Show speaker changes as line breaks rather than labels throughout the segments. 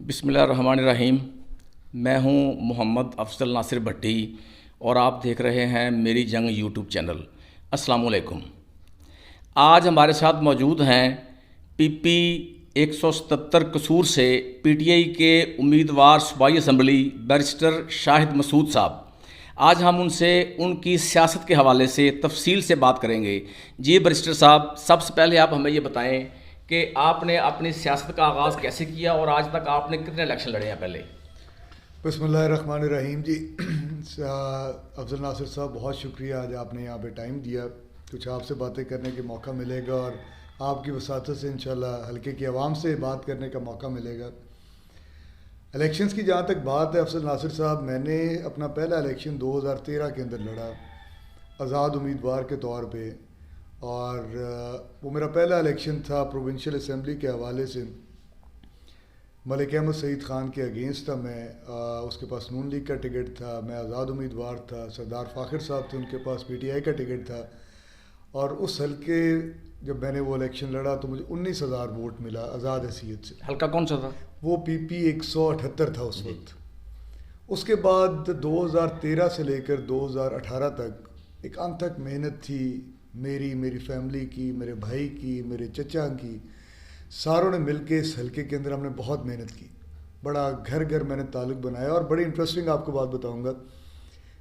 بسم اللہ الرحمن الرحیم۔ میں ہوں محمد افضل ناصر بھٹی اور آپ دیکھ رہے ہیں میری جنگ یوٹیوب چینل۔ السلام علیکم۔ آج ہمارے ساتھ موجود ہیں پی پی 177 قصور سے پی ٹی آئی کے امیدوار صوبائی اسمبلی بیرسٹر شاہد مسعود صاحب۔ آج ہم ان سے ان کی سیاست کے حوالے سے تفصیل سے بات کریں گے۔ جی بیرسٹر صاحب، سب سے پہلے آپ ہمیں یہ بتائیں کہ آپ نے اپنی سیاست کا آغاز کیسے کیا اور آج تک آپ نے کتنے الیکشن لڑے ہیں پہلے؟
بسم اللہ الرحمن الرحیم۔ جی افضل ناصر صاحب، بہت شکریہ، آج آپ نے یہاں پہ ٹائم دیا، کچھ آپ سے باتیں کرنے کے موقع ملے گا اور آپ کی وساطت سے انشاءاللہ حلقے کی عوام سے بات کرنے کا موقع ملے گا۔ الیکشنز کی جہاں تک بات ہے افضل ناصر صاحب، میں نے اپنا پہلا الیکشن 2013 کے اندر لڑا آزاد امیدوار کے طور پہ، اور وہ میرا پہلا الیکشن تھا پروونشل اسمبلی کے حوالے سے۔ ملک احمد سعید خان کے اگینسٹ تھا میں، اس کے پاس نون لیگ کا ٹکٹ تھا، میں آزاد امیدوار تھا، سردار فاخر صاحب تھے، ان کے پاس پی ٹی آئی کا ٹکٹ تھا، اور اس حلقے جب میں نے وہ الیکشن لڑا تو مجھے 19,000 ووٹ ملا آزاد حیثیت سے۔
حلقہ کون سا تھا؟
وہ پی پی 178 تھا اس وقت۔ اس کے بعد 2013 سے لے کر 2018 تک ایک انتھک محنت تھی میری فیملی کی، میرے بھائی کی، میرے چچا کی، ساروں نے مل کے اس حلقے کے اندر ہم نے بہت محنت کی، بڑا گھر گھر میں نے تعلق بنایا۔ اور بڑی انٹرسٹنگ آپ کو بات بتاؤں گا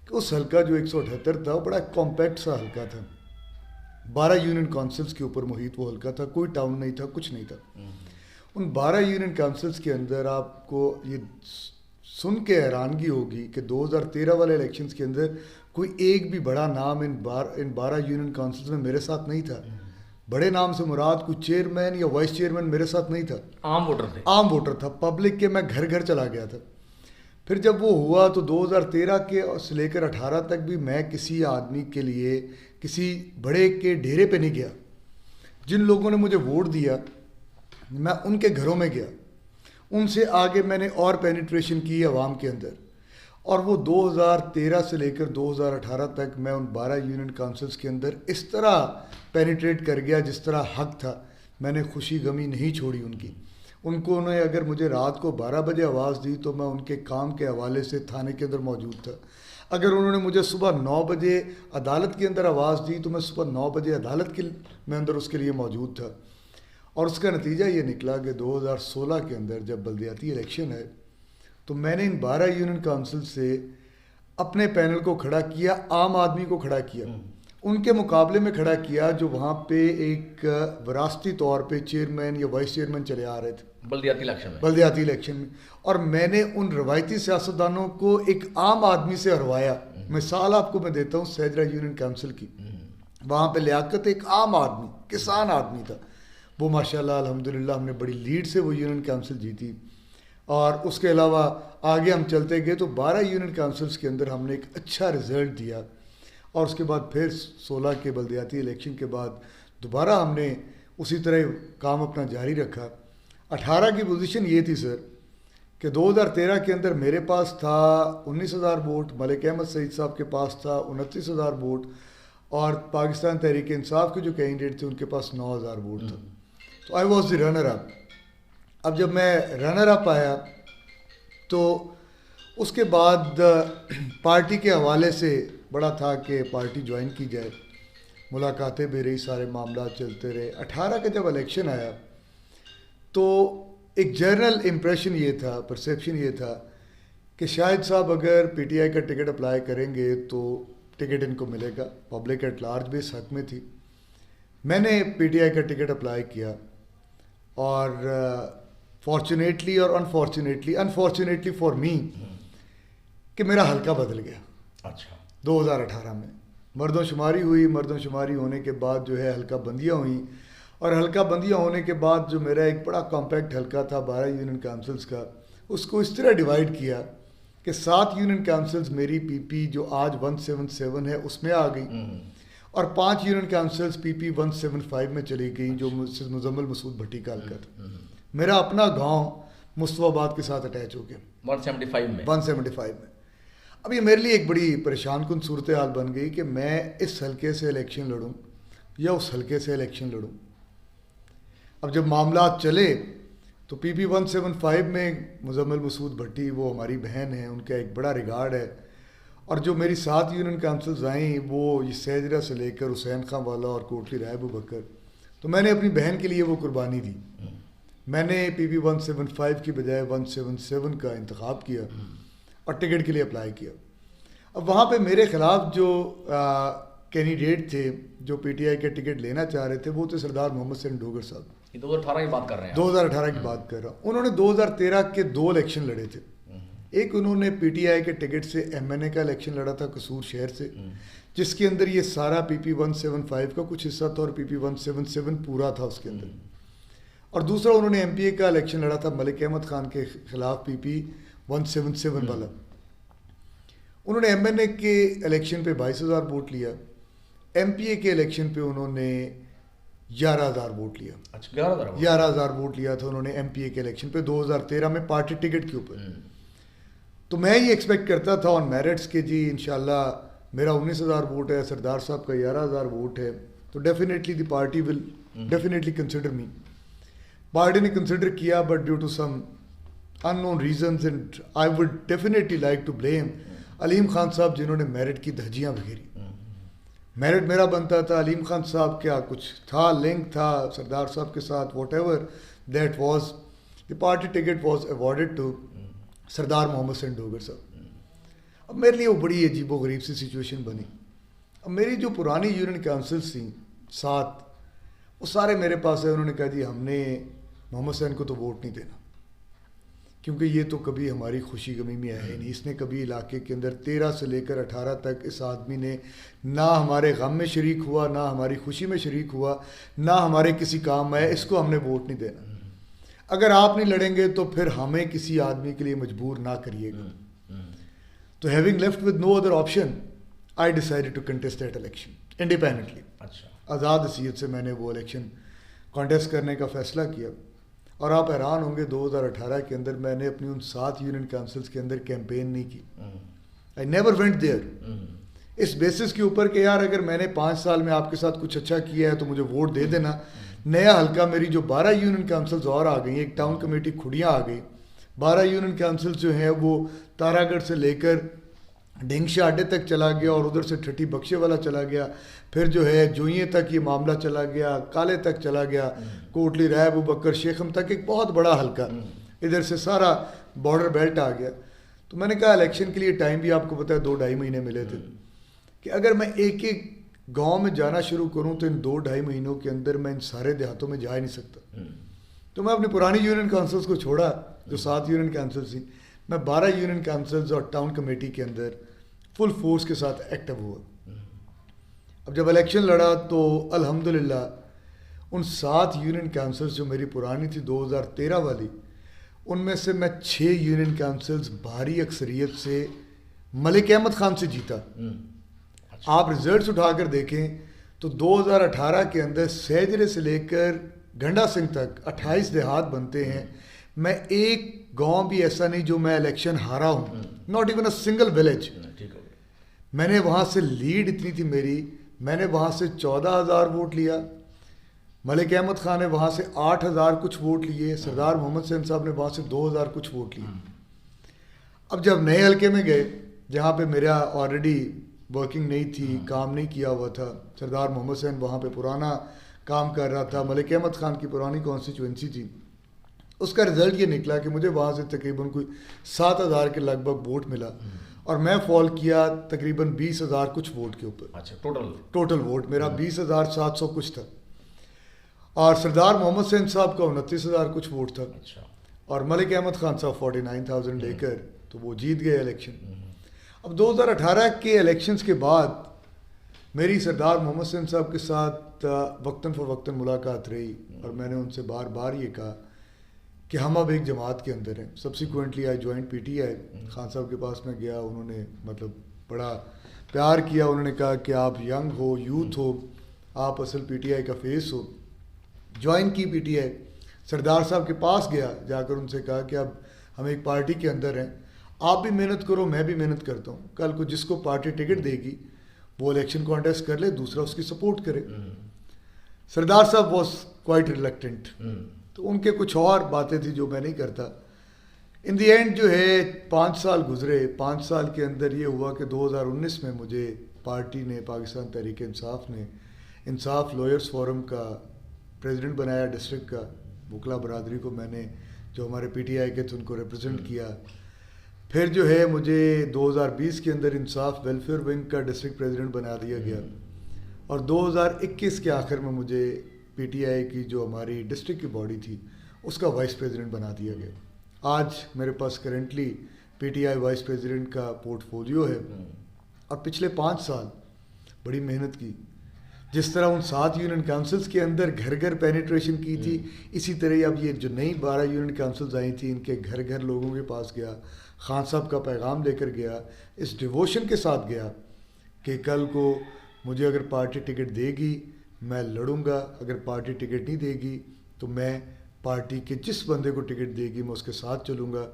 کہ اس حلقہ جو 178 تھا وہ بڑا کمپیکٹ سا حلقہ تھا، 12 یونین کونسلز کے اوپر محیط وہ حلقہ تھا، کوئی ٹاؤن نہیں تھا، کچھ نہیں تھا۔ ان 12 یونین کونسلز کے اندر آپ کو یہ سن کے حیرانگی ہوگی کہ 2013 والے الیکشنز کے اندر کوئی ایک بھی بڑا نام ان 12 یونین کونسلز میں میرے ساتھ نہیں تھا۔ بڑے نام سے مراد کوئی چیئرمین یا وائس چیئرمین میرے ساتھ نہیں تھا،
عام ووٹر تھے،
عام ووٹر تھا، پبلک کے میں گھر گھر چلا گیا تھا۔ پھر جب وہ ہوا تو 2013 کے سے لے کر 18 تک بھی میں کسی آدمی کے لیے کسی بڑے کے ڈیرے پہ نہیں گیا۔ جن لوگوں نے مجھے ووٹ دیا میں ان کے گھروں میں گیا، ان سے آگے میں نے اور پینیٹریشن کی عوام کے اندر، اور وہ 2013 سے لے کر 2018 تک میں ان 12 یونین کونسلز کے اندر اس طرح پینیٹریٹ کر گیا جس طرح حق تھا۔ میں نے خوشی غمی نہیں چھوڑی ان کی۔ ان کو انہیں اگر مجھے رات کو 12 بجے آواز دی تو میں ان کے کام کے حوالے سے تھانے کے اندر موجود تھا۔ اگر انہوں نے مجھے صبح 9 بجے عدالت کے اندر آواز دی تو میں صبح 9 بجے عدالت کے میں اندر اس کے لیے موجود تھا۔ اور اس کا نتیجہ یہ نکلا کہ 2016 کے اندر جب بلدیاتی الیکشن ہے تو میں نے ان 12 یونین کونسل سے اپنے پینل کو کھڑا کیا، عام آدمی کو کھڑا کیا، ان کے مقابلے میں کھڑا کیا جو وہاں پہ ایک وراثتی طور پہ چیئرمین یا وائس چیئرمین چلے آ رہے تھے بلدیاتی الیکشن میں، اور میں نے ان روایتی سیاستدانوں کو ایک عام آدمی سے ہروایا۔ مثال آپ کو میں دیتا ہوں سیجرا یونین کونسل کی، وہاں پہ لیاقت ایک عام آدمی، کسان آدمی تھا، وہ ماشاءاللہ الحمدللہ ہم نے بڑی لیڈ سے وہ یونین کونسل جیتی۔ اور اس کے علاوہ آگے ہم چلتے گئے تو 12 یونین کونسلز کے اندر ہم نے ایک اچھا رزلٹ دیا، اور اس کے بعد پھر 16 کے بلدیاتی الیکشن کے بعد دوبارہ ہم نے اسی طرح کام اپنا جاری رکھا۔ 18 کی پوزیشن یہ تھی سر کہ 2013 کے اندر میرے پاس تھا 19,000 ووٹ، ملک احمد سعید صاحب کے پاس تھا 29,000 ووٹ، اور پاکستان تحریک انصاف کے جو کینڈیڈیٹ تھے ان کے پاس 9,000 ووٹ تھا۔ تو I was the runner up. اب جب میں رنر اپ آیا تو اس کے بعد پارٹی کے حوالے سے بڑا تھا کہ پارٹی جوائن کی جائے، ملاقاتیں بھی رہی، سارے معاملات چلتے رہے۔ 18 کا جب الیکشن آیا تو ایک جنرل امپریشن یہ تھا، پرسیپشن یہ تھا کہ شاہد صاحب اگر پی ٹی آئی کا ٹکٹ اپلائی کریں گے تو ٹکٹ ان کو ملے گا، پبلک ایٹ لارج بھی اس حق میں تھی۔ میں نے پی ٹی آئی کا ٹکٹ اپلائی کیا، اور فارچونیٹلی اور انفارچونیٹلی فار می کہ میرا حلقہ بدل گیا۔
اچھا،
2018 میں مردم شماری ہوئی، مردم شماری ہونے کے بعد جو ہے حلقہ بندیاں ہوئیں، اور حلقہ بندیاں ہونے کے بعد جو میرا ایک بڑا کمپیکٹ حلقہ تھا 12 یونین کونسلز کا، اس کو اس طرح ڈیوائیڈ کیا کہ 7 یونین کونسلز میری پی پی جو آج 177 ہے اس میں آ گئی، اور 5 یونین کونسلز پی پی 175 میں چلی گئی جو مزمل مسعود بھٹی کا حلقہ تھا۔ میرا اپنا گاؤں مصطفیٰ آباد کے ساتھ اٹیچ ہو گیا 175 میں۔ اب یہ میرے لیے ایک بڑی پریشان کن صورتحال بن گئی کہ میں اس حلقے سے الیکشن لڑوں یا اس حلقے سے الیکشن لڑوں۔ اب جب معاملات چلے تو PP 175 میں مزمل مسعود بھٹی وہ ہماری بہن ہیں, ان کا ایک بڑا ریگارڈ ہے. اور جو میری 7 یونین کونسلز آئیں وہ یہ سیجرہ سے لے کر حسین خان والا اور کوٹلی رائے ابوبکر, تو میں نے اپنی بہن کے لیے وہ قربانی دی. میں نے PP 175 کی بجائے 177 کا انتخاب کیا اور ٹکٹ کے لیے اپلائی کیا. اب وہاں پہ میرے خلاف جو کینڈیڈیٹ تھے جو PTI کے ٹکٹ لینا چاہ رہے تھے وہ تھے سردار محمد حسین ڈوگر صاحب.
یہ 2018 کی بات کر رہے ہیں
2018 کی بات کر رہا ہوں. انہوں نے 2013 کے 2 الیکشن لڑے تھے. ایک انہوں نے PTI کے ٹکٹ سے MNA کا الیکشن لڑا تھا قصور شہر سے, جس کے اندر یہ سارا PP 175 کا کچھ حصہ تھا اور PP 177 پورا تھا اس کے اندر. اور دوسرا انہوں نے MPA کا الیکشن لڑا تھا ملک احمد خان کے خلاف PP 177 والا. انہوں نے MNA کے الیکشن پہ 22,000 ووٹ لیا, MPA کے الیکشن پہ انہوں نے 11,000 ووٹ لیا. 11,000 ووٹ لیا تھا انہوں نے MPA کے الیکشن پہ 2013 میں پارٹی ٹکٹ کے اوپر. تو میں یہ ایکسپیکٹ کرتا تھا آن میرٹس کہ جی انشاءاللہ میرا 19,000 ووٹ ہے, سردار صاحب کا 11,000 ووٹ ہے, تو definitely the party will definitely consider me. Party نے کنسیڈر کیا but due to some unknown reasons and I would definitely like to blame Aleem Khan Sahib جنہوں نے میرٹ کی دھجیاں بکھیری. میرٹ میرا بنتا تھا, علیم خان صاحب کیا کچھ تھا, لنک تھا سردار صاحب کے ساتھ, whatever that was, the party ticket was awarded to Sardar Muhammad حسین ڈوگر صاحب. اب میرے لیے وہ بڑی عجیب و غریب سی سچویشن بنی. اب میری جو پرانی یونین کونسلز تھیں 7, وہ سارے میرے پاس ہے. انہوں نے کہا جی ہم نے محمد حسین کو تو ووٹ نہیں دینا, کیونکہ یہ تو کبھی ہماری خوشی غمی میں آیا ہی نہیں. اس نے کبھی علاقے کے اندر 13 سے لے کر 18 تک اس آدمی نے نہ ہمارے غم میں شریک ہوا, نہ ہماری خوشی میں شریک ہوا, نہ ہمارے کسی کام آیا. اس کو ہم نے ووٹ نہیں دینا. اگر آپ نہیں لڑیں گے تو پھر ہمیں کسی آدمی کے لیے مجبور نہ کریے گا. تو having left with no other option I decided to contest that election independently. آزاد حیثیت سے میں نے وہ الیکشن کانٹیسٹ کرنے کا فیصلہ کیا. اور آپ حیران ہوں گے 2018 کے اندر میں نے اپنی ان 7 یونین کونسلز کے اندر کیمپین نہیں کی. آئی نیور وینٹ دیئر اس بیسس کے اوپر کہ یار اگر میں نے 5 سال میں آپ کے ساتھ کچھ اچھا کیا ہے تو مجھے ووٹ دے دینا. نیا حلقہ میری جو 12 یونین کونسلز اور آ گئی, ایک ٹاؤن کمیٹی کھڑیاں آ گئی. 12 یونین کونسلز جو ہیں وہ تارا گڑھ سے لے کر ڈھنگشا اڈے تک چلا گیا, اور ادھر سے ٹھٹی بخشے والا چلا گیا, پھر جو ہے جوئیں تک یہ معاملہ چلا گیا, کالے تک چلا گیا, کوٹلی رائے ابوبکر شیخم تک ایک بہت بڑا حلقہ, ادھر سے سارا بارڈر بیلٹ آ گیا. تو میں نے کہا الیکشن کے لیے ٹائم بھی آپ کو پتہ ہے 2-2.5 مہینے ملے تھے, کہ اگر میں ایک ایک گاؤں میں جانا شروع کروں تو ان 2-2.5 مہینوں کے اندر میں ان سارے دیہاتوں میں جا ہی نہیں سکتا. تو میں اپنی پرانی یونین کونسلز کو چھوڑا جو 7 یونین کونسلز تھیں, میں 12 یونین کونسلز اور ٹاؤن کمیٹی کے اندر فل فورس کے ساتھ ایکٹیو ہوا. اب جب الیکشن لڑا تو الحمدللہ ان 7 یونین کونسلز جو میری پرانی تھی 2013 والی, ان میں سے میں 6 یونین کونسلز بھاری اکثریت سے ملک احمد خان سے جیتا. آپ ریزلٹس اٹھا کر دیکھیں تو 2018 کے اندر سیجرے سے لے کر گھنڈا سنگھ تک 28 دیہات بنتے ہیں. میں ایک گاؤں بھی ایسا نہیں جو میں الیکشن ہارا ہوں, not even a single village. میں نے وہاں سے لیڈ اتنی تھی میری, میں نے وہاں سے 14,000 ووٹ لیا, ملک احمد خان نے وہاں سے 8,000 کچھ ووٹ لیے, سردار محمد حسین صاحب نے وہاں سے 2,000 کچھ ووٹ لیے. اب جب نئے حلقے میں گئے جہاں پہ میرا آلریڈی ورکنگ نہیں تھی, کام نہیں کیا ہوا تھا, سردار محمد حسین وہاں پہ پرانا کام کر رہا تھا, ملک احمد خان کی پرانی کانسٹیچوئنسی تھی, اس کا رزلٹ یہ نکلا کہ مجھے وہاں سے تقریباً کوئی 7,000 کے لگ بھگ ووٹ ملا, اور میں فال کیا تقریباً 20,000 کچھ ووٹ کے اوپر.
اچھا
ٹوٹل ووٹ میرا 20,700 کچھ تھا, اور سردار محمد حسین صاحب کا 29,000 کچھ ووٹ تھا, اور ملک احمد خان صاحب 49,000 لے کر تو وہ جیت گئے الیکشن. اب 2018 کے الیکشنز کے بعد میری سردار محمد حسین صاحب کے ساتھ وقتاً فوقتاً ملاقات رہی, اور میں نے ان سے بار بار یہ کہا کہ ہم اب ایک جماعت کے اندر ہیں. سبسیکوئنٹلی آئی جوائنٹ PTI. خان صاحب کے پاس میں گیا, انہوں نے مطلب بڑا پیار کیا, انہوں نے کہا کہ آپ ینگ ہو, یوتھ ہو, آپ اصل PTI کا فیس ہو. جوائن کی PTI. سردار صاحب کے پاس گیا, جا کر ان سے کہا کہ اب ہم ایک پارٹی کے اندر ہیں, آپ بھی محنت کرو, میں بھی محنت کرتا ہوں, کل کو جس کو پارٹی ٹکٹ دے گی وہ الیکشن کانٹیسٹ کر لے, دوسرا اس کی سپورٹ کرے. سردار صاحب واز کوائٹ ریلیکٹنٹ. تو تو ان کے کچھ اور باتیں تھیں جو میں نہیں کرتا. ان دی اینڈ جو ہے 5 سال گزرے. 5 سال کے اندر یہ ہوا کہ 2019 میں مجھے پارٹی نے, پاکستان تحریک انصاف نے, انصاف لائرز فورم کا پریزیڈنٹ بنایا ڈسٹرکٹ کا. وکلا برادری کو میں نے, جو ہمارے پی ٹی آئی کے تھے, ان کو ریپرزینٹ کیا. پھر جو ہے مجھے 2020 کے اندر انصاف ویلفیئر ونگ کا ڈسٹرکٹ پریزیڈنٹ بنا دیا گیا, اور 2021 کے آخر میں مجھے پی ٹی آئی کی جو ہماری ڈسٹرکٹ کی باڈی تھی اس کا وائس پریزیڈنٹ بنا دیا گیا. آج میرے پاس currently P T I vice president کا پورٹ فولیو ہے. اور پچھلے 5 سال بڑی محنت کی. جس طرح ان 7 یونین کاؤنسلز کے اندر گھر گھر پینیٹریشن کی تھی, اسی طرح اب یہ جو نئی 12 یونین کاؤنسلز آئی تھیں, ان کے گھر گھر لوگوں کے پاس گیا, خان صاحب کا پیغام لے کر گیا, اس ڈیووشن کے ساتھ گیا کہ کل کو مجھے اگر پارٹی ٹکٹ دے گی میں لڑوں گا, اگر پارٹی ٹکٹ نہیں دے گی تو میں پارٹی کے جس بندے کو ٹکٹ دے گی میں اس کے ساتھ چلوں گا.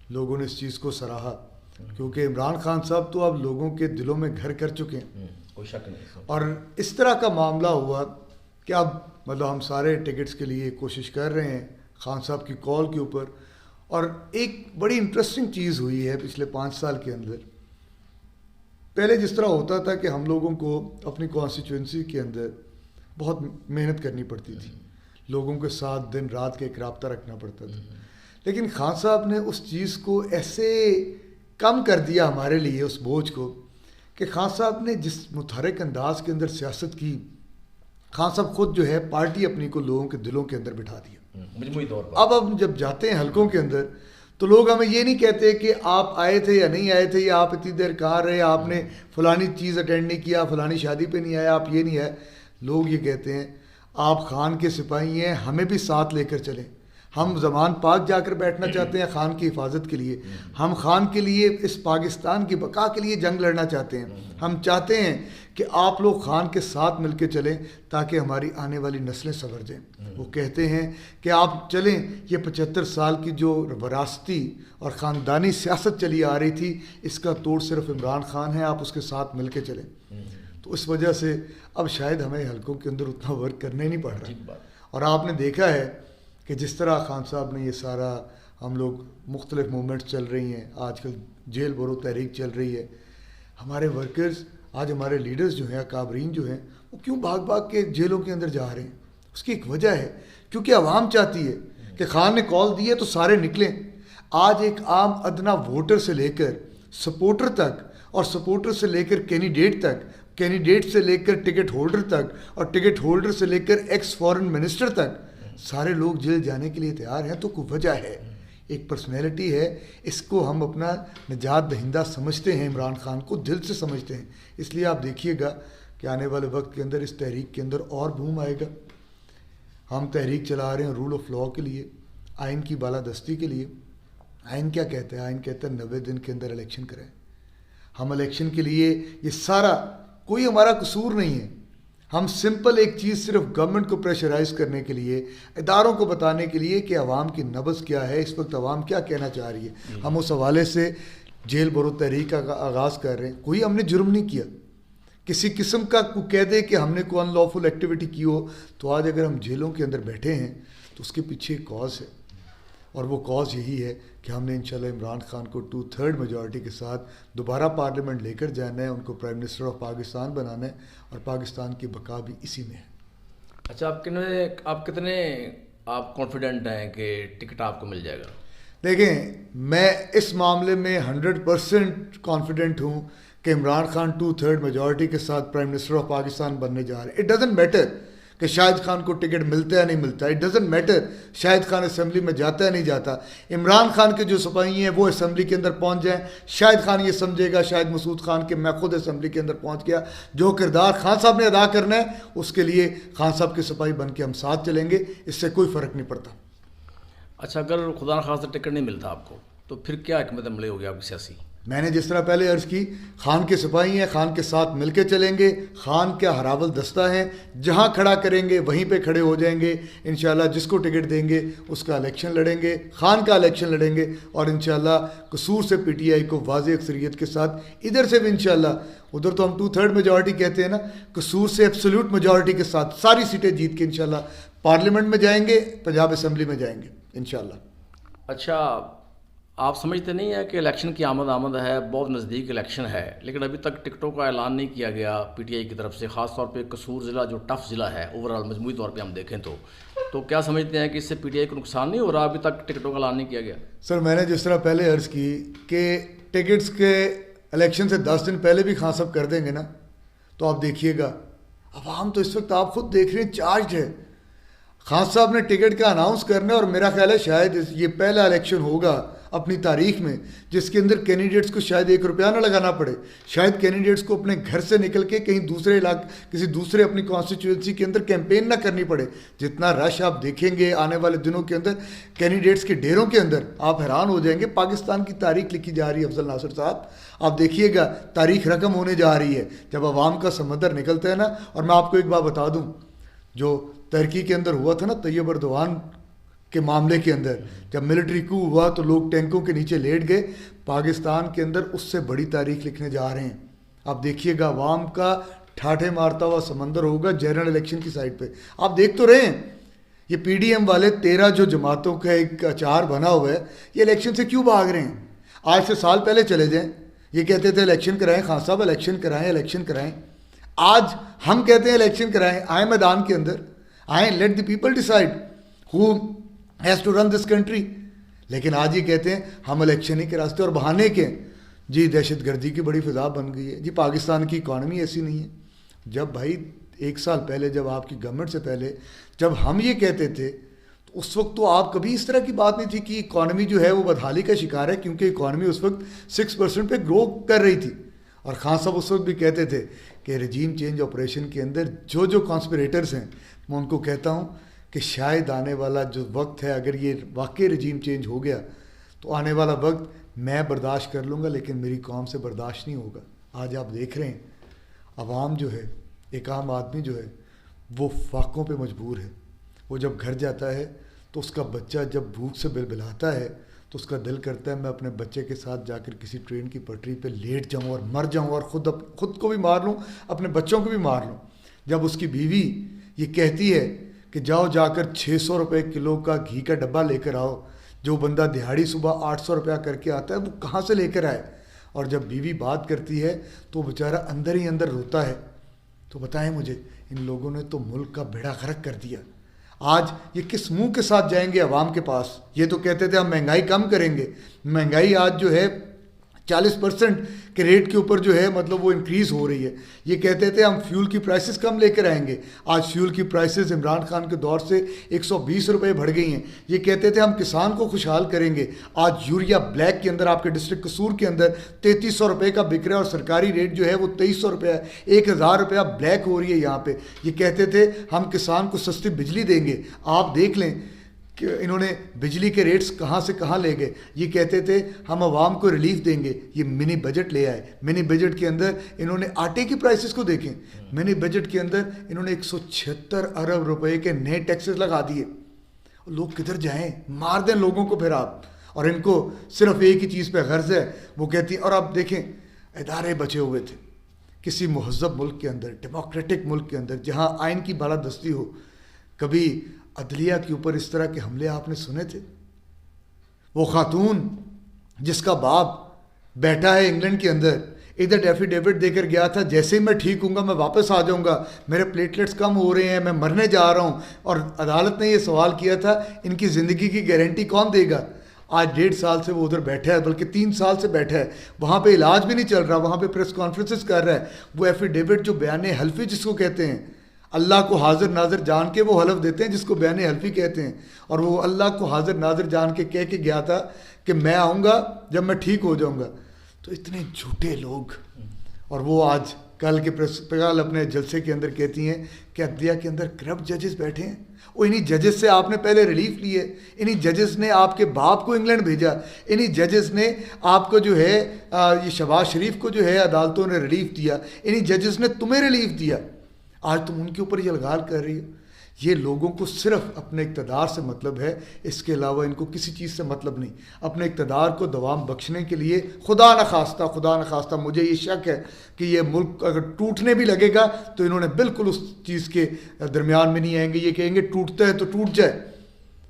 لوگوں نے اس چیز کو سراہا, کیونکہ عمران خان صاحب تو اب لوگوں کے دلوں میں گھر کر چکے ہیں,
کوئی شک نہیں.
اور اس طرح کا معاملہ ہوا کہ اب مطلب ہم سارے ٹکٹس کے لیے کوشش کر رہے ہیں خان صاحب کی کال کے اوپر. اور ایک بڑی انٹرسٹنگ چیز ہوئی ہے پچھلے 5 سال کے اندر. پہلے جس طرح ہوتا تھا کہ ہم لوگوں کو اپنی کانسٹیچوئنسی کے اندر بہت محنت کرنی پڑتی تھی, لوگوں کے ساتھ دن رات کا ایک رابطہ رکھنا پڑتا تھا, لیکن خان صاحب نے اس چیز کو ایسے کم کر دیا ہمارے لیے, اس بوجھ کو, کہ خان صاحب نے جس متحرک انداز کے اندر سیاست کی, خان صاحب خود جو ہے پارٹی اپنی کو لوگوں کے دلوں کے اندر بٹھا دیا.
مجموعی طور پر
اب ہم جب جاتے ہیں حلقوں کے اندر تو لوگ ہمیں یہ نہیں کہتے کہ آپ آئے تھے یا نہیں آئے تھے, یا آپ اتنی دیر کہاں رہے, آپ نے فلانی چیز اٹینڈ نہیں کیا, فلانی شادی پہ نہیں آیا, آپ یہ نہیں آئے. لوگ یہ کہتے ہیں آپ خان کے سپاہی ہیں, ہمیں بھی ساتھ لے کر چلیں. ہم زمان پاک جا کر بیٹھنا چاہتے ہیں خان کی حفاظت کے لیے, ہم خان کے لیے, اس پاکستان کی بقا کے لیے جنگ لڑنا چاہتے ہیں. ہم چاہتے ہیں کہ آپ لوگ خان کے ساتھ مل کے چلیں تاکہ ہماری آنے والی نسلیں سنور جائیں. وہ کہتے ہیں کہ آپ چلیں, یہ 75 سال کی جو وراثتی اور خاندانی سیاست چلی آ رہی تھی اس کا توڑ صرف عمران خان ہے, آپ اس کے ساتھ مل کے چلیں. تو اس وجہ سے اب شاید ہمیں حلقوں کے اندر اتنا ورک کرنا ہی نہیں پڑ رہا. اور آپ نے دیکھا ہے کہ جس طرح خان صاحب نے یہ سارا, ہم لوگ مختلف موومنٹس چل رہی ہیں, آج کل جیل برو تحریک چل رہی ہے, ہمارے ورکرز, آج ہمارے لیڈرز جو ہیں, اکابرین جو ہیں, وہ کیوں بھاگ بھاگ کے جیلوں کے اندر جا رہے ہیں؟ اس کی ایک وجہ ہے, کیونکہ عوام چاہتی ہے کہ خان نے کال دی ہے تو سارے نکلیں. آج ایک عام ادنا ووٹر سے لے کر سپورٹر تک, اور سپورٹر سے لے کر کینڈیڈیٹ تک, کینڈیڈیٹ سے لے کر ٹکٹ ہولڈر تک, اور ٹکٹ ہولڈر سے لے کر ایکس فارن منسٹر تک, سارے لوگ جیل جانے کے لیے تیار ہیں. تو کوئی وجہ ہے, ایک پرسنالٹی ہے, اس کو ہم اپنا نجات دہندہ سمجھتے ہیں, عمران خان کو دل سے سمجھتے ہیں. اس لیے آپ دیکھیے گا کہ آنے والے وقت کے اندر اس تحریک کے اندر اور بوم آئے گا. ہم تحریک چلا رہے ہیں رول آف لاء کے لیے, آئین کی بالادستی کے لیے. آئین کیا کہتا ہے؟ آئین کہتا ہے 90 دن کے اندر الیکشن کریں. ہم الیکشن کے لیے, یہ سارا کوئی ہمارا قصور نہیں ہے, ہم سمپل ایک چیز صرف گورنمنٹ کو پریشرائز کرنے کے لیے, اداروں کو بتانے کے لیے کہ عوام کی نبض کیا ہے, اس وقت عوام کیا کہنا چاہ رہی ہے, ہم اس حوالے سے جیل برو تحریک کا آغاز کر رہے ہیں. کوئی ہم نے جرم نہیں کیا, کسی قسم کا کوئی کہہ دے کہ ہم نے کوئی ان لافل ایکٹیویٹی کی ہو, تو آج اگر ہم جیلوں کے اندر بیٹھے ہیں تو اس کے پیچھے ایک کاز ہے, اور وہ کاز یہی ہے کہ ہم نے انشاءاللہ عمران خان کو 2/3 میجورٹی کے ساتھ دوبارہ پارلیمنٹ لے کر جانا ہے, ان کو پرائم منسٹر آف پاکستان بنانا ہے, اور پاکستان کی بقا بھی اسی میں ہے.
اچھا, آپ کتنے کانفیڈنٹ ہیں کہ ٹکٹ آپ کو مل جائے گا؟
دیکھیں, میں اس معاملے میں 100% کانفیڈنٹ ہوں کہ عمران خان 2/3 میجورٹی کے ساتھ پرائم منسٹر آف پاکستان بننے جا رہے ہیں. اٹ ڈزنٹ میٹر کہ شاہد خان کو ٹکٹ ملتا ہے نہیں ملتا, it doesn't matter Shahid Khan assembly میں جاتا ہے نہیں جاتا. عمران خان کے جو سپاہی ہیں وہ اسمبلی کے اندر پہنچ جائیں, شاہد خان یہ سمجھے گا, شاہد مسعود خان کہ میں خود اسمبلی کے اندر پہنچ گیا. جو کردار خان صاحب نے ادا کرنا ہے اس کے لیے خان صاحب کے سپاہی بن کے ہم ساتھ چلیں گے, اس سے کوئی فرق نہیں پڑتا.
اچھا, اگر خدا نخواستہ ٹکٹ نہیں ملتا آپ کو تو پھر کیا حکمت عملی ہوگی آپ کی سیاسی؟
میں نے جس طرح پہلے عرض کی, خان کے سپاہی ہیں, خان کے ساتھ مل کے چلیں گے. خان کیا ہراول دستہ ہیں, جہاں کھڑا کریں گے وہیں پہ کھڑے ہو جائیں گے. انشاءاللہ جس کو ٹکٹ دیں گے اس کا الیکشن لڑیں گے, خان کا الیکشن لڑیں گے, اور انشاءاللہ قصور سے پی ٹی آئی کو واضح اکثریت کے ساتھ, ادھر سے بھی انشاءاللہ, ادھر تو ہم 2/3 میجورٹی کہتے ہیں نا, قصور سے ایبسولوٹ میجورٹی کے ساتھ ساری سیٹیں جیت کے انشاءاللہ پارلیمنٹ میں جائیں گے, پنجاب اسمبلی میں جائیں گے انشاءاللہ.
اچھا, آپ سمجھتے نہیں ہیں کہ الیکشن کی آمد ہے, بہت نزدیک الیکشن ہے, لیکن ابھی تک ٹکٹوں کا اعلان نہیں کیا گیا پی ٹی آئی کی طرف سے, خاص طور پہ قصور ضلع جو ٹف ضلع ہے اوورآل مجموعی طور پہ ہم دیکھیں تو کیا سمجھتے ہیں کہ اس سے پی ٹی آئی کو نقصان نہیں ہو رہا, ابھی تک ٹکٹوں کا اعلان نہیں کیا گیا؟
سر میں نے جس طرح پہلے عرض کی کہ ٹکٹس کے الیکشن سے 10 دن پہلے بھی خان صاحب کر دیں گے نا, تو آپ دیکھیے گا عوام تو اس وقت آپ خود دیکھ رہے ہیں چارجڈ ہے. خان صاحب نے ٹکٹ کا اناؤنس کرنا ہے, اور میرا خیال ہے شاید یہ پہلا الیکشن ہوگا اپنی تاریخ میں جس کے اندر کینڈیڈیٹس کو شاید 1 روپیہ نہ لگانا پڑے. شاید کینڈیڈیٹس کو اپنے گھر سے نکل کے کہیں دوسرے علاقے کسی دوسرے اپنی کانسٹیٹیوئنسی کے اندر کیمپین نہ کرنی پڑے. جتنا رش آپ دیکھیں گے آنے والے دنوں کے اندر کینڈیڈیٹس کے ڈیروں کے اندر, آپ حیران ہو جائیں گے. پاکستان کی تاریخ لکھی جا رہی ہے افضل ناصر صاحب, آپ دیکھیے گا تاریخ رقم ہونے جا رہی ہے جب عوام کا سمندر نکلتا ہے نا. اور میں آپ کو ایک بات بتا دوں, جو ترکی کے اندر ہوا تھا نا طیب اردوان کے معاملے کے اندر, جب ملٹری کو ہوا تو لوگ ٹینکوں کے نیچے لیٹ گئے. پاکستان کے اندر اس سے بڑی تاریخ لکھنے جا رہے ہیں. آپ دیکھیے گا عوام کا ٹھاٹھے مارتا ہوا سمندر ہوگا جنرل الیکشن کی سائڈ پہ. آپ دیکھ تو رہے ہیں یہ پی ڈی ایم والے 13 جو جماعتوں کا ایک اچار بنا ہوا ہے, یہ الیکشن سے کیوں بھاگ رہے ہیں؟ آج سے سال پہلے چلے جائیں, یہ کہتے تھے الیکشن کرائیں خان صاحب, الیکشن کرائیں الیکشن کرائیں. آج ہم کہتے ہیں الیکشن کرائیں, آئیں میدان کے اندر آئیں, let the people decide who has to run this country. لیکن آج یہ کہتے ہیں ہم الیکشن ہی کے راستے, اور بہانے کے جی دہشت گردی کی بڑی فضا بن گئی ہے, جی پاکستان کی اکانومی ایسی نہیں ہے. جب بھائی 1 سال پہلے جب آپ کی گورنمنٹ سے پہلے جب ہم یہ کہتے تھے تو اس وقت تو آپ کبھی اس طرح کی بات نہیں تھی کہ اکانومی جو ہے وہ بدحالی کا شکار ہے, کیونکہ اکانومی اس وقت 6% پہ گرو کر رہی تھی. اور خان صاحب اس وقت بھی کہتے تھے کہ رجیم چینج آپریشن کے اندر جو کانسپریٹرز ہیں, میں ان کو کہتا ہوں کہ شاید آنے والا جو وقت ہے, اگر یہ واقعی رجیم چینج ہو گیا تو آنے والا وقت میں برداشت کر لوں گا, لیکن میری قوم سے برداشت نہیں ہوگا. آج آپ دیکھ رہے ہیں عوام جو ہے, ایک عام آدمی جو ہے وہ فاقوں پہ مجبور ہے. وہ جب گھر جاتا ہے تو اس کا بچہ جب بھوک سے بلبلاتا ہے تو اس کا دل کرتا ہے میں اپنے بچے کے ساتھ جا کر کسی ٹرین کی پٹری پہ لیٹ جاؤں اور مر جاؤں, اور خود کو بھی مار لوں, اپنے بچوں کو بھی مار لوں. جب اس کی بیوی یہ کہتی ہے کہ جاؤ جا کر 600 روپے کلو کا گھی کا ڈبہ لے کر آؤ, جو بندہ دہاڑی صبح 800 روپیہ کر کے آتا ہے وہ کہاں سے لے کر آئے. اور جب بیوی بات کرتی ہے تو بیچارہ اندر ہی اندر روتا ہے. تو بتائیں مجھے, ان لوگوں نے تو ملک کا بیڑا غرق کر دیا. آج یہ کس منہ کے ساتھ جائیں گے عوام کے پاس؟ یہ تو کہتے تھے ہم مہنگائی کم کریں گے. مہنگائی آج جو ہے 40% کے ریٹ کے اوپر جو ہے مطلب وہ انکریز ہو رہی ہے. یہ کہتے تھے ہم فیول کی پرائسز کم لے کر آئیں گے. آج فیول کی پرائسز عمران خان کے دور سے 120 روپے بڑھ گئی ہیں. یہ کہتے تھے ہم کسان کو خوشحال کریں گے. آج یوریا بلیک کے اندر آپ کے ڈسٹرکٹ قصور کے اندر 3300 روپے کا بک رہا ہے, اور سرکاری ریٹ جو ہے وہ 2300 روپے ہے. 1000 روپیہ بلیک ہو رہی ہے یہاں پہ. یہ کہتے تھے ہم کسان کو سستی بجلی دیں گے. آپ دیکھ لیں کہ انہوں نے بجلی کے ریٹس کہاں سے کہاں لے گئے. یہ کہتے تھے ہم عوام کو ریلیف دیں گے. یہ منی بجٹ لے آئے. منی بجٹ کے اندر انہوں نے آٹے کی پرائسز کو دیکھیں. منی بجٹ کے اندر انہوں نے 176 ارب روپے کے نئے ٹیکسز لگا دیے. لوگ کدھر جائیں؟ مار دیں لوگوں کو پھر آپ. اور ان کو صرف ایک ہی چیز پہ غرض ہے, وہ کہتی ہیں. اور آپ دیکھیں ادارے بچے ہوئے تھے کسی مہذب ملک کے اندر, ڈیموکریٹک ملک کے اندر, جہاں آئین کی بالادستی ہو. کبھی عدلیہ کے اوپر اس طرح کے حملے آپ نے سنے تھے؟ وہ خاتون جس کا باپ بیٹھا ہے انگلینڈ کے اندر, ادھر ایفیڈیوٹ دے کر گیا تھا جیسے ہی میں ٹھیک ہوں گا میں واپس آ جاؤں گا, میرے پلیٹلیٹس کم ہو رہے ہیں, میں مرنے جا رہا ہوں. اور عدالت نے یہ سوال کیا تھا ان کی زندگی کی گارنٹی کون دے گا؟ آج 1.5 سال سے وہ ادھر بیٹھا ہے, بلکہ 3 سال سے بیٹھا ہے. وہاں پہ علاج بھی نہیں چل رہا, وہاں پہ پریس کانفرنسز کر رہا ہے. وہ ایفیڈیوٹ جو بیان حلفی جس کو کہتے ہیں, اللہ کو حاضر ناظر جان کے وہ حلف دیتے ہیں جس کو بیان حلفی کہتے ہیں. اور وہ اللہ کو حاضر ناظر جان کے کہہ کے گیا تھا کہ میں آؤں گا جب میں ٹھیک ہو جاؤں گا. تو اتنے جھوٹے لوگ. اور وہ آج کل اپنے جلسے کے اندر کہتی ہیں کہ عدلیہ کے اندر کرپٹ ججز بیٹھے ہیں. وہ انہی ججز سے آپ نے پہلے ریلیف لیے, انہی ججز نے آپ کے باپ کو انگلینڈ بھیجا, انہی ججز نے آپ کو جو ہے یہ شہباز شریف کو جو ہے عدالتوں نے ریلیف دیا, انہی ججز نے تمہیں ریلیف دیا. آج تم ان کے اوپر یہ الغال کر رہی ہو. یہ لوگوں کو صرف اپنے اقتدار سے مطلب ہے، اس کے علاوہ ان کو کسی چیز سے مطلب نہیں. اپنے اقتدار کو دوام بخشنے کے لیے خدا نخواستہ مجھے یہ شک ہے کہ یہ ملک اگر ٹوٹنے بھی لگے گا تو انہوں نے بالکل اس چیز کے درمیان میں نہیں آئیں گے. یہ کہیں گے ٹوٹتا ہے تو ٹوٹ جائے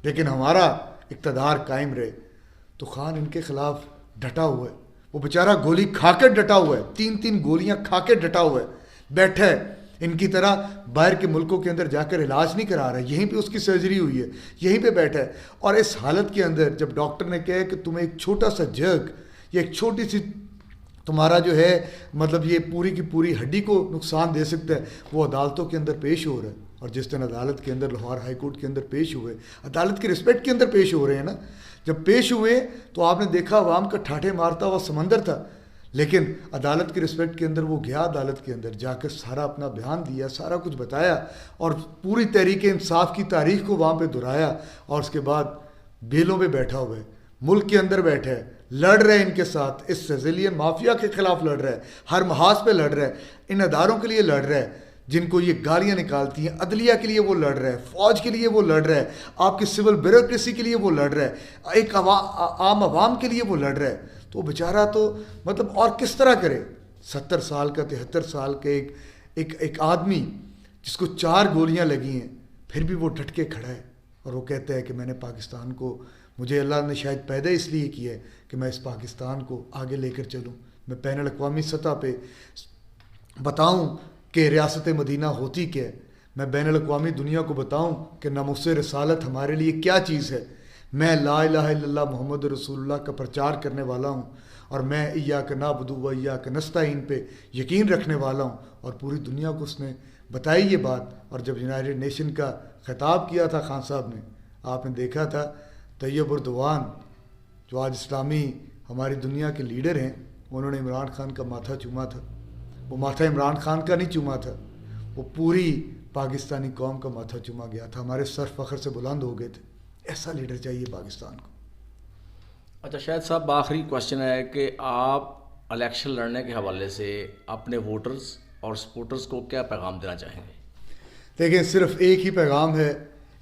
لیکن ہمارا اقتدار قائم رہے. تو خان ان کے خلاف ڈٹا ہوا ہے، وہ بیچارہ گولی کھا کے ڈٹا ہوا ہے، 3 گولیاں کھا کے ڈٹا ہوا ہے، بیٹھا ہے. ان کی طرح باہر کے ملکوں کے اندر جا کر علاج نہیں کرا رہا ہے، یہیں پہ اس کی سرجری ہوئی ہے، یہیں پہ بیٹھا ہے. اور اس حالت کے اندر جب ڈاکٹر نے کہا کہ تمہیں ایک چھوٹا سا جرک یا ایک چھوٹی سی تمہارا جو ہے مطلب یہ پوری کی پوری ہڈی کو نقصان دے سکتا ہے، وہ عدالتوں کے اندر پیش ہو رہا ہے. اور جس دن عدالت کے اندر لاہور ہائی کورٹ کے اندر پیش ہوئے، عدالت کے رسپیکٹ کے اندر پیش ہو رہے ہیں نا، جب پیش ہوئے تو آپ نے دیکھا عوام کا ٹھاٹھے مارتا ہوا سمندر تھا، لیکن عدالت کے رسپیکٹ کے اندر وہ گیا، عدالت کے اندر جا کر سارا اپنا بیان دیا، سارا کچھ بتایا اور پوری تحریک انصاف کی تاریخ کو وہاں پہ دہرایا. اور اس کے بعد بیلوں پہ بیٹھا ہوا ہے، ملک کے اندر بیٹھا ہے، لڑ رہے ہیں ان کے ساتھ، اس سیزیلین مافیا کے خلاف لڑ رہا ہے، ہر محاذ پہ لڑ رہا ہے، ان اداروں کے لیے لڑ رہا ہے جن کو یہ گالیاں نکالتی ہیں، عدلیہ کے لیے وہ لڑ رہا ہے، فوج کے لیے وہ لڑ رہا ہے، آپ کی سول بیوروکریسی کے لیے وہ لڑ رہا ہے، ایک عام عوام کے لیے وہ لڑ رہا ہے. تو بیچارہ تو مطلب اور کس طرح کرے؟ 70 سال کا 73 سال کا ایک آدمی جس کو 4 گولیاں لگی ہیں پھر بھی وہ ڈٹ کے کھڑا ہے اور وہ کہتا ہے کہ میں نے پاکستان کو، مجھے اللہ نے شاید پیدا اس لیے کیا ہے کہ میں اس پاکستان کو آگے لے کر چلوں، میں بین الاقوامی سطح پہ بتاؤں کہ ریاست مدینہ ہوتی کیا ہے، میں بین الاقوامی دنیا کو بتاؤں کہ ناموس رسالت ہمارے لیے کیا چیز ہے. میں لا الہ الا اللہ محمد رسول اللہ کا پرچار کرنے والا ہوں اور میں ایاک نعبد و ایاک نستعین پہ یقین رکھنے والا ہوں. اور پوری دنیا کو اس نے بتائی یہ بات. اور جب یونائٹڈ نیشن کا خطاب کیا تھا خان صاحب نے، آپ نے دیکھا تھا طیب اردوان جو آج اسلامی ہماری دنیا کے لیڈر ہیں، انہوں نے عمران خان کا ماتھا چوما تھا. وہ ماتھا عمران خان کا نہیں چوما تھا، وہ پوری پاکستانی قوم کا ماتھا چوما گیا تھا. ہمارے سر فخر سے بلند ہو گئے تھے. ایسا لیڈر چاہیے پاکستان کو.
اچھا شاہد صاحب، آخری کوشچن ہے کہ آپ الیکشن لڑنے کے حوالے سے اپنے ووٹرز اور سپورٹرز کو کیا پیغام دینا چاہیں گے؟
دیکھیں، صرف ایک ہی پیغام ہے،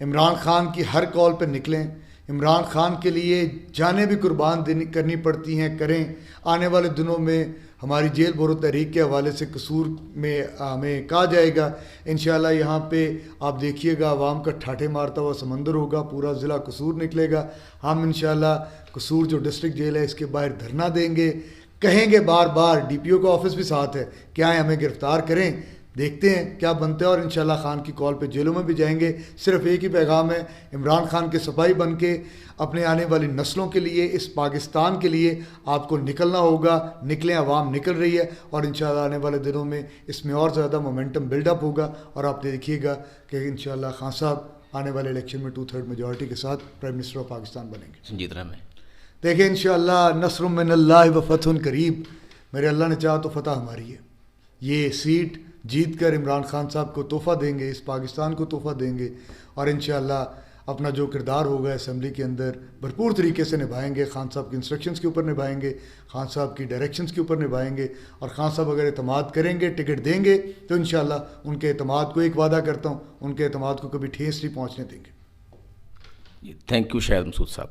عمران خان کی ہر کال پہ نکلیں، عمران خان کے لیے جانیں بھی قربان کرنی پڑتی ہیں، کریں. آنے والے دنوں میں ہماری جیل بھرو تحریک کے حوالے سے قصور میں ہمیں کہا جائے گا. انشاءاللہ یہاں پہ آپ دیکھیے گا عوام کا ٹھاٹھے مارتا ہوا سمندر ہوگا، پورا ضلع قصور نکلے گا. ہم انشاءاللہ قصور جو ڈسٹرکٹ جیل ہے اس کے باہر دھرنا دیں گے، کہیں گے بار بار، ڈی پی او کا آفس بھی ساتھ ہے کہ آئیں ہمیں گرفتار کریں، دیکھتے ہیں کیا بنتا ہے. اور انشاءاللہ خان کی کال پہ جیلوں میں بھی جائیں گے. صرف ایک ہی پیغام ہے، عمران خان کے سپاہی بن کے اپنے آنے والی نسلوں کے لیے، اس پاکستان کے لیے آپ کو نکلنا ہوگا. نکلیں، عوام نکل رہی ہے اور انشاءاللہ آنے والے دنوں میں اس میں اور زیادہ مومنٹم بلڈ اپ ہوگا. اور آپ دیکھیے گا کہ انشاءاللہ خان صاحب آنے والے الیکشن میں 2/3 میجورٹی کے ساتھ پرائم منسٹر آف پاکستان بنیں گے.
سنجید رحمان،
دیکھیں انشاءاللہ نصر من اللہ و فتح قریب، میرے اللہ نے چاہا تو فتح ہماری ہے. یہ سیٹ جیت کر عمران خان صاحب کو تحفہ دیں گے، اس پاکستان کو تحفہ دیں گے اور انشاءاللہ اپنا جو کردار ہوگا اسمبلی کے اندر بھرپور طریقے سے نبھائیں گے. خان صاحب کی انسٹرکشنز کے اوپر نبھائیں گے، خان صاحب کی ڈائریکشنز کے اوپر نبھائیں گے. اور خان صاحب اگر اعتماد کریں گے، ٹکٹ دیں گے تو انشاءاللہ ان کے اعتماد کو ایک وعدہ کرتا ہوں، ان کے اعتماد کو کبھی ٹھیس نہیں پہنچنے دیں گے.
تھینک یو شاہد مسعود صاحب.